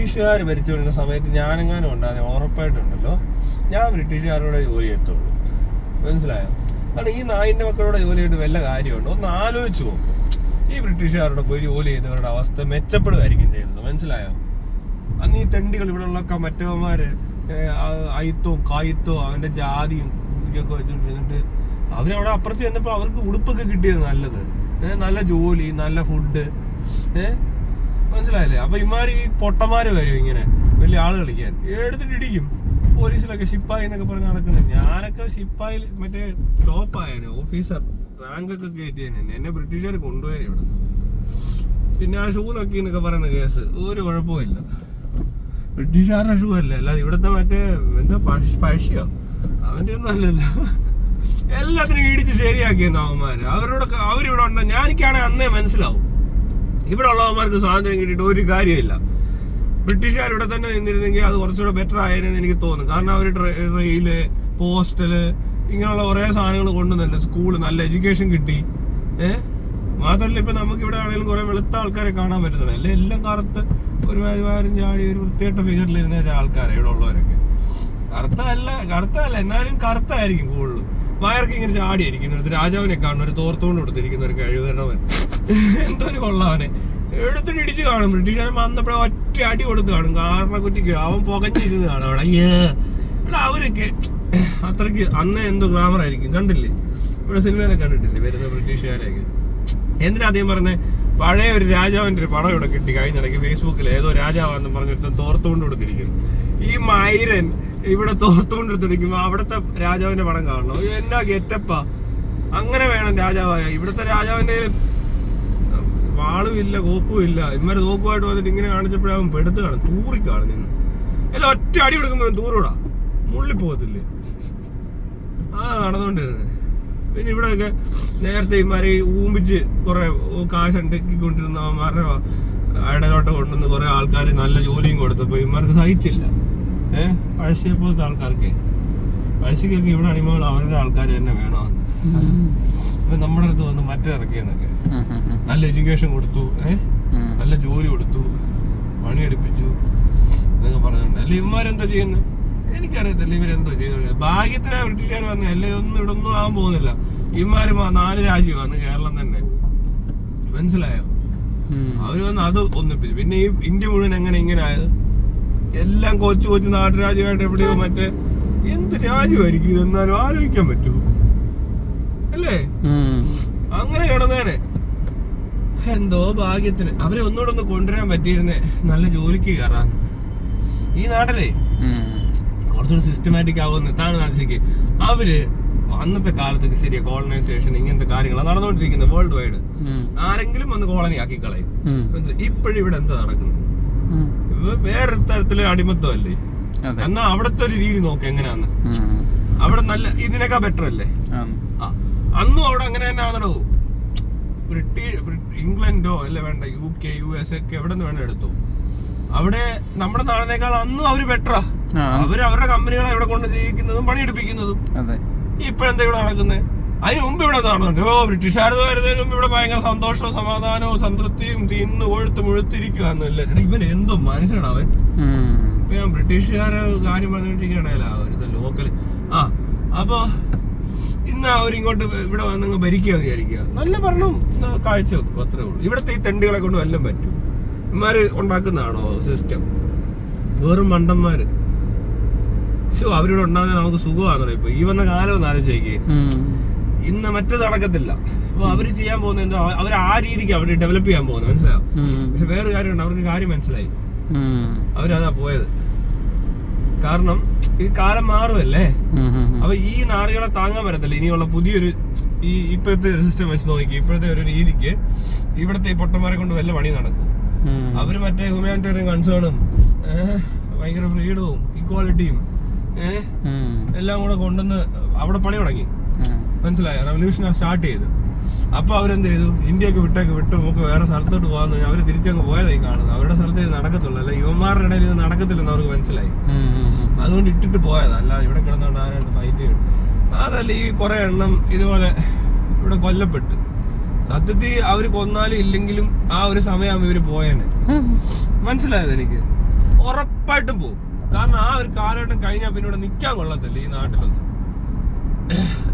ബ്രിട്ടീഷുകാർ ഭരിച്ചുകൊണ്ടിരുന്ന സമയത്ത് ഞാനെങ്ങാനും ഉണ്ടാകുന്ന ഉറപ്പായിട്ടുണ്ടല്ലോ, ഞാൻ ബ്രിട്ടീഷുകാരോടെ ജോലി ചെയ്യത്തുള്ളൂ. മനസ്സിലായോ? കാരണം ഈ നായിൻ്റെ മക്കളോടെ ജോലി ചെയ്തിട്ട് വല്ല കാര്യമുണ്ടോ? ഒന്ന് ആലോചിച്ച് നോക്കും. ഈ ബ്രിട്ടീഷുകാരോട് പോയി ജോലി ചെയ്തവരുടെ അവസ്ഥ മെച്ചപ്പെടുമായിരിക്കും ചെയ്യുന്നത്. മനസ്സിലായോ? അന്ന് ഈ തെണ്ടികൾ ഇവിടെ ഉള്ള മറ്റവന്മാര് അയിത്തവും കായിത്തവും അവന്റെ ജാതിയും ഇതൊക്കെ വെച്ചോണ്ടിരുന്നിട്ട് അവരവിടെ അപ്പുറത്ത് ചെന്നപ്പോ അവർക്ക് ഉടുപ്പൊക്കെ കിട്ടിയത് നല്ലത്, നല്ല ജോലി, നല്ല ഫുഡ്, മനസ്സിലായില്ലേ? അപ്പൊ ഇമാര് ഈ പൊട്ടന്മാര് വരും ഇങ്ങനെ വലിയ ആള് കളിക്കാൻ, എടുത്തിട്ട് ഇടിക്കും. പോലീസിലൊക്കെ ഷിപ്പായി എന്നൊക്കെ പറഞ്ഞ് നടക്കുന്നത്. ഞാനൊക്കെ ഷിപ്പായി മറ്റേ ടോപ്പായേനെ, ഓഫീസർ റാങ്കൊക്കെ കയറ്റിയേനെ. എന്നെ ബ്രിട്ടീഷുകാർ കൊണ്ടുപോയേനെ ഇവിടെ. പിന്നെ ആ ഷൂ നോക്കി എന്നൊക്കെ പറയുന്ന കേസ് ഒരു കുഴപ്പമില്ല. ബ്രിട്ടീഷുകാരുടെ ഷൂ അല്ലേ, അല്ലാതെ ഇവിടുത്തെ മറ്റേ എന്താ പഴശ്ശിയോ അവന്റെ ഒന്നും അല്ലല്ലോ. എല്ലാത്തിനും ഇടിച്ച് ശരിയാക്കിയെന്ന് അവന്മാര്. അവരിവിടെ ഉണ്ടോ? ഞാനിക്കാണെങ്കിൽ അന്നേ മനസ്സിലാവും ഇവിടെ ഉള്ളവന്മാർക്ക് സ്വാതന്ത്ര്യം കിട്ടിയിട്ട് ഒരു കാര്യമില്ല. ബ്രിട്ടീഷുകാർ ഇവിടെ തന്നെ നിന്നിരുന്നെങ്കിൽ അത് കുറച്ചുകൂടെ ബെറ്റർ ആയെന്ന് എനിക്ക് തോന്നുന്നു. കാരണം അവർ റെയില്, പോസ്റ്റല്, ഇങ്ങനെയുള്ള കുറേ സാധനങ്ങൾ കൊണ്ടുവന്നല്ലേ. സ്കൂള്, നല്ല എഡ്യൂക്കേഷൻ കിട്ടി. മാത്രമല്ല ഇപ്പൊ നമുക്ക് ഇവിടെ ആണെങ്കിലും കുറെ വെളുത്ത ആൾക്കാരെ കാണാൻ പറ്റുന്നുണ്ട്. അല്ലെ എല്ലാം കറുത്ത് ഒരു വാരം ചാടി ഒരു വൃത്തികെട്ട ഫിഗറിലിരുന്ന ആൾക്കാരെ ഇവിടെ ഉള്ളവരൊക്കെ. കറുത്തല്ല എന്നാലും കറുത്തായിരിക്കും കൂടുതലും. വയർക്ക് ഇങ്ങനെ ചാടിയിരിക്കുന്നത്. രാജാവിനെ കാണുന്ന ഒരു തോർത്തുകൊണ്ട് കൊടുത്തിരിക്കുന്ന ഒരു കഴിവരണവൻ എന്തോ ഒരു കൊള്ളവനെ എടുത്തിട്ട് ഇടിച്ച് കാണും. ബ്രിട്ടീഷുകാരൻ വന്നപ്പോഴേ ഒറ്റ അടി കൊടുത്ത് കാണും. കാരണ കുറ്റിക്ക് അവൻ പുകഞ്ഞിരുന്ന് കാണും അവിടെ. ഇവിടെ അവരൊക്കെ അത്രയ്ക്ക് അന്നേ എന്തോ ഗ്ലാമർ ആയിരിക്കും. കണ്ടില്ലേ ഇവിടെ സിനിമയിലൊക്കെ കണ്ടിട്ടില്ലേ വരുന്ന ബ്രിട്ടീഷുകാരെയൊക്കെ? എന്തിനാ അദ്ദേഹം പറഞ്ഞത്? പഴയ ഒരു രാജാവിന്റെ ഒരു പടം ഇവിടെ കിട്ടി കഴിഞ്ഞിടയ്ക്ക് ഫേസ്ബുക്കിൽ. ഏതോ രാജാവാണെന്ന് പറഞ്ഞൊരുത്തൻ തോർത്തുകൊണ്ട് കൊടുത്തിരിക്കുന്നു. ഈ മൈരൻ ഇവിടെ തോർത്തുകൊണ്ട് എടുത്തിരിക്കുമ്പോ അവിടുത്തെ രാജാവിന്റെ പടം കാണണം. എന്നാ ഗെറ്റപ്പാ! അങ്ങനെ വേണം രാജാവായ. ഇവിടുത്തെ രാജാവിന്റെ വാളും ഇല്ല, കോപ്പും ഇല്ല. ഇവര് തോക്കുമായിട്ട് വന്നിട്ട് ഇങ്ങനെ കാണിച്ചപ്പോഴാവും പെടുത്ത് കാണും, തൂറിക്കാണും നിന്ന്. എല്ലാം ഒറ്റ അടി കൊടുക്കുമ്പോ തൂറൂടാ, മുള്ളിപ്പോകത്തില്ലേ? നടന്നുകൊണ്ടിരുന്നത്. പിന്നെ ഇവിടെയൊക്കെ നേരത്തെ ഇമാരെ ഊമ്പിച്ച് കുറെ കാശ് ഉണ്ടാക്കിക്കൊണ്ടിരുന്നവന്മാരുടെ ഇടലോട്ട് കൊണ്ടുവന്ന് കുറെ ആൾക്കാർ നല്ല ജോലിയും കൊടുത്തപ്പോ ഇമാർക്ക് സഹിച്ചില്ല. പഴശ്ശിയെ പോലത്തെ ആൾക്കാർക്ക്, പഴശ്ശിക്കൊക്കെ ഇവിടെ അണിമകൾ അവരുടെ ആൾക്കാർ തന്നെ വേണമെന്ന്. ഇപ്പൊ നമ്മുടെ അടുത്ത് വന്ന് മറ്റിറക്കിയെന്നൊക്കെ നല്ല എഡ്യൂക്കേഷൻ കൊടുത്തു, നല്ല ജോലി കൊടുത്തു, പണിയെടുപ്പിച്ചു എന്നൊക്കെ പറഞ്ഞിട്ടുണ്ട്. അല്ലെ ഇവന്മാരെന്തോ ചെയ്യുന്നു എനിക്കറിയത്തില്ല. ഇവരെന്തോ ചെയ്തോളൂ. ഭാഗ്യത്തിനാ ബ്രിട്ടീഷുകാർ വന്നത്. അല്ലെ ഒന്നും ഇവിടെ ഒന്നും ആവാൻ പോകുന്നില്ല. ഇവന്മാര് 4 രാജ്യമാണ്, കേരളം തന്നെ. മനസ്സിലായോ? അവര് വന്ന് അത് ഒന്നിപ്പിച്ചു. പിന്നെ ഈ ഇന്ത്യ മുഴുവൻ എങ്ങനെ ഇങ്ങനെ ആയത്? എല്ലാം കൊച്ചു കൊച്ചു നാട്ടുരാജ്യമായിട്ട് എവിടെയോ മറ്റേ എന്ത് രാജ്യമായിരിക്കും ഇതെന്നാലും ആലോചിക്കാൻ പറ്റൂ അല്ലേ? അങ്ങനെ കിടന്നേനെ. എന്തോ ഭാഗ്യത്തിന് അവരെ ഒന്നുകൂടെ ഒന്ന് കൊണ്ടുവരാൻ പറ്റിയിരുന്നേ, നല്ല ജോലിക്ക് കയറാൻ. ഈ നാട്ടിലെ കുറച്ചുകൂടി സിസ്റ്റമാറ്റിക് ആവുമെന്ന് താഴെ ആലോചിക്ക്. അവര് അന്നത്തെ കാലത്തൊക്കെ ശരിയാ, കോളനൈസേഷൻ ഇങ്ങനത്തെ കാര്യങ്ങളാണ് നടന്നുകൊണ്ടിരിക്കുന്നത് വേൾഡ് വൈഡ്. ആരെങ്കിലും വന്ന് കോളനി ആക്കി കളയും. ഇപ്പോഴും ഇവിടെ എന്താ നടക്കുന്നത്? വേറെ തരത്തില് അടിമത്തം അല്ലേ? എന്നാ അവിടത്തെ ഒരു രീതി നോക്ക് എങ്ങനെയാന്ന്. അവിടെ നല്ല ഇതിനൊക്കെ ബെറ്റർ അല്ലേ? അന്നും അവിടെ അങ്ങനെ തന്നെ ആണോ? ഇംഗ്ലണ്ടോ അല്ല വേണ്ട, UK, US ഒക്കെ എവിടെ നിന്ന് വേണം എടുത്തു. അവിടെ നമ്മുടെ നാടിനേക്കാൾ അന്നും അവര് ബെറ്ററാ. അവരുടെ കമ്പനികളെ ഇവിടെ കൊണ്ട് ജീവിക്കുന്നതും പണിയെടുപ്പിക്കുന്നതും. ഇപ്പഴെന്താ ഇവിടെ നടക്കുന്നത്? അതിന് മുമ്പ് ഇവിടെ നടന്നുണ്ട്. ബ്രിട്ടീഷുകാർ വരുന്നതിന് മുമ്പ് ഇവിടെ ഭയങ്കര സന്തോഷവും സമാധാനവും സംതൃപ്തിയും തിന്ന് കൊഴുത്ത് മുഴുത്തിരിക്കുകയെന്നല്ല. ഇവൻ എന്തോ മനുഷ്യനാണ് അവൻ. ഇപ്പൊ ഞാൻ ബ്രിട്ടീഷുകാരെ കാര്യം പറഞ്ഞിട്ടിരിക്കണല്ല അവര് ലോക്കൽ. അപ്പൊ ഇന്ന് അവരിങ്ങോട്ട് ഇവിടെ വന്നങ്ങ് ഭരിക്കുക വിചാരിക്കുക. നല്ല ഭരണം കാഴ്ച വെക്കും, അത്രേ ഉള്ളൂ. ഇവിടുത്തെ ഈ തെണ്ടികളെ കൊണ്ട് വല്ലതും പറ്റും? ഇമാര് ഉണ്ടാക്കുന്നതാണോ സിസ്റ്റം? വെറും മണ്ടന്മാര്. അവരിവിടെ ഉണ്ടാകുന്ന നമുക്ക് സുഖമാണല്ലോ. ഇപ്പൊ ഈ വന്ന കാലം ഒന്ന് ആലോചിക്കേ. ഇന്ന് മറ്റേത് നടക്കത്തില്ല. അപ്പൊ അവര് ചെയ്യാൻ പോകുന്നത് എന്തോ അവർ ആ രീതിക്ക് അവര് ഡെവലപ്പ് ചെയ്യാൻ പോകുന്നത്, മനസ്സിലാവും. പക്ഷെ വേറൊരു കാര്യമുണ്ട്, അവർക്ക് കാര്യം മനസ്സിലായി. അവരതാ പോയത്. കാരണം ഈ കാലം മാറുമല്ലേ. അപ്പൊ ഈ നാറികളെ താങ്ങാൻ പറ്റത്തില്ല. ഇനിയുള്ള പുതിയൊരു ഈ ഇപ്പോഴത്തെ സിസ്റ്റം വെച്ച് നോക്കി, ഇപ്പോഴത്തെ ഒരു രീതിക്ക് ഇവിടത്തെ ഈ പൊട്ടന്മാരെ കൊണ്ട് വല്ല പണി നടക്കും. അവര് മറ്റേ ഹ്യൂമാനിറ്റേറിയൻ കൺസേണും ഭയങ്കര ഫ്രീഡവും ഇക്വാലിറ്റിയും എല്ലാം കൂടെ കൊണ്ടുവന്ന് അവിടെ പണി തുടങ്ങി. മനസ്സിലായ? റവല്യൂഷൻ സ്റ്റാർട്ട് ചെയ്തു. അപ്പൊ അവരെന്ത് ചെയ്തു? ഇന്ത്യയൊക്കെ വിട്ട് നമുക്ക് വേറെ സ്ഥലത്തോട്ട് പോകാന്ന് അവര് തിരിച്ചങ്ങ് പോയതായി കാണുന്നത്. അവരുടെ സ്ഥലത്ത് ഇത് നടക്കത്തുള്ളൂ, അല്ല യുവന്മാരുടെ ഇടയിൽ ഇത് നടക്കത്തില്ലെന്ന് അവർക്ക് മനസ്സിലായി. അതുകൊണ്ട് ഇട്ടിട്ട് പോയതാ. അല്ല ഇവിടെ കിടന്നുകൊണ്ട് ആരാണ്ട് ഫൈറ്റ് ചെയ്യും. അതല്ല, ഈ കുറെ എണ്ണം ഇതുപോലെ ഇവിടെ കൊല്ലപ്പെട്ട്. സത്യത്തിൽ അവര് കൊന്നാലും ഇല്ലെങ്കിലും ആ ഒരു സമയമാകുമ്പോ ഇവര് പോയേനെ. മനസ്സിലായത് എനിക്ക്? ഉറപ്പായിട്ടും പോകും. കാരണം ആ ഒരു കാലഘട്ടം കഴിഞ്ഞാൽ പിന്നെ ഇവിടെ നിൽക്കാൻ കൊള്ളത്തില്ല ഈ നാട്ടിലൊന്നും.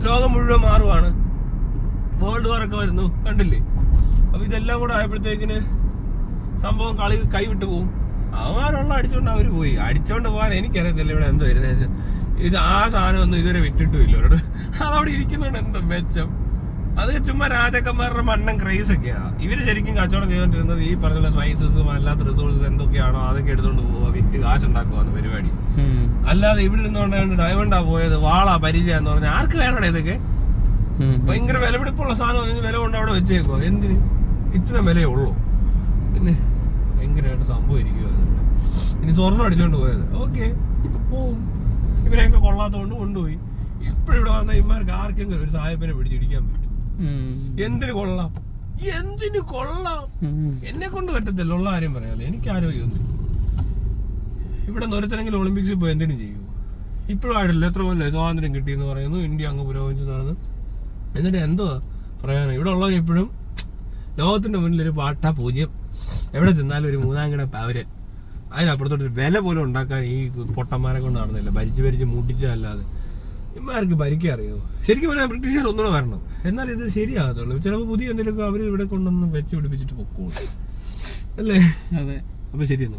ലോകം മുഴുവൻ മാറുവാണ്, വേൾഡ് വാറൊക്കെ വരുന്നു, കണ്ടില്ലേ? അപ്പൊ ഇതെല്ലാം കൂടെ ആയപ്പോഴത്തേക്കിന് സംഭവം കൈവിട്ട് പോകും. അവന്മാരുള്ള അടിച്ചോണ്ട് അവര് പോയി. അടിച്ചോണ്ട് പോകാൻ എനിക്കറിയത്തില്ല ഇവിടെ എന്തോ വരുന്നത്. ഇത് ആ സാധനം ഒന്നും ഇതുവരെ വിറ്റിട്ടും ഇല്ല അവരോട്. അതവിടെ ഇരിക്കുന്നുണ്ട്, എന്തോ മെച്ചം. അത് ചുമ്മാ രാജാക്കന്മാരുടെ മണ്ണൻ ക്രൈസ് ഒക്കെയാ. ഇവര് ശരിക്കും കച്ചവടം ചെയ്തോണ്ടിരുന്നത് ഈ പറഞ്ഞ സ്പൈസസും അല്ലാത്ത റിസോഴ്സസ് എന്തൊക്കെയാണോ അതൊക്കെ എടുത്തോണ്ട് പോവാ, വിറ്റ് കാശുണ്ടാക്കുവാന്ന് പരിപാടി. അല്ലാതെ ഇവിടെ ഇരുന്നോണ്ടാണ് ഡയമണ്ടാ പോയത്, വാളാ പരിചയം എന്ന് പറഞ്ഞാൽ ആർക്ക് വേണോടെ ഇതൊക്കെ? ഭയങ്കര വിലപിടിപ്പുള്ള സാധനം വില കൊണ്ട് അവിടെ വെച്ചേക്കോ. എന്തിന് ഇത്ര വിലയേ ഉള്ളൂ? പിന്നെ ഭയങ്കരമായിട്ട് സംഭവം ഇരിക്കുക. ഇനി സ്വർണ്ണം അടിച്ചോണ്ട് പോയത് ഓക്കെ പോവും. ഇവരെയൊക്കെ കൊള്ളാത്തോണ്ട് കൊണ്ടുപോയി. ഇപ്പഴിവിടെ വന്ന ഇമാർക്ക് ആർക്കെങ്കിലും ഒരു സായപ്പനെ പിടിച്ചിടിക്കാൻ പറ്റും? എന്തിനു കൊള്ളാം, എന്തിനു കൊള്ളാം? എന്നെ കൊണ്ട് പറ്റത്തില്ല, ഉള്ള കാര്യം പറയാമല്ലോ. എനിക്ക് ആരോഗ്യമൊന്നും. ഇവിടെ ഒരുത്തരെങ്കിലും ഒളിമ്പിക്സിൽ പോയി എന്തിനും ചെയ്യൂ? ഇപ്പോഴും ആയിട്ടില്ല, എത്ര കൊല്ലം സ്വാതന്ത്ര്യം കിട്ടിയെന്ന് പറയുന്നു, ഇന്ത്യ അങ്ങ് പുരോഗമിച്ചു നടന്നു. എന്നിട്ട് എന്തോ പറയാനോ? ഇവിടെ ഉള്ളവർ ഇപ്പോഴും ലോകത്തിന്റെ മുന്നിൽ ഒരു പാട്ടാ പൂജ്യം. എവിടെ ചെന്നാലും ഒരു മൂന്നാം കിട പവര്. അതിനപ്പുറത്തോട്ട് വില പോലും ഉണ്ടാക്കാൻ ഈ പൊട്ടന്മാരെ കൊണ്ട് നടന്നില്ല. ഭരിച്ച് മൂട്ടിച്ചല്ലാതെ ഇമാർക്ക് ഭരിക്കാൻ അറിയോ? ശരിക്കും പറഞ്ഞാൽ ബ്രിട്ടീഷുകാർ ഒന്നുകൂടെ വരണം, എന്നാൽ ഇത് ശരിയാകത്തുള്ളൂ. ചിലപ്പോൾ പുതിയ എന്തെങ്കിലുമൊക്കെ അവർ ഇവിടെ കൊണ്ടൊന്ന് വെച്ച് പിടിപ്പിച്ചിട്ട് പൊക്കോളൂ അല്ലേ? അപ്പൊ ശരിയെന്നു.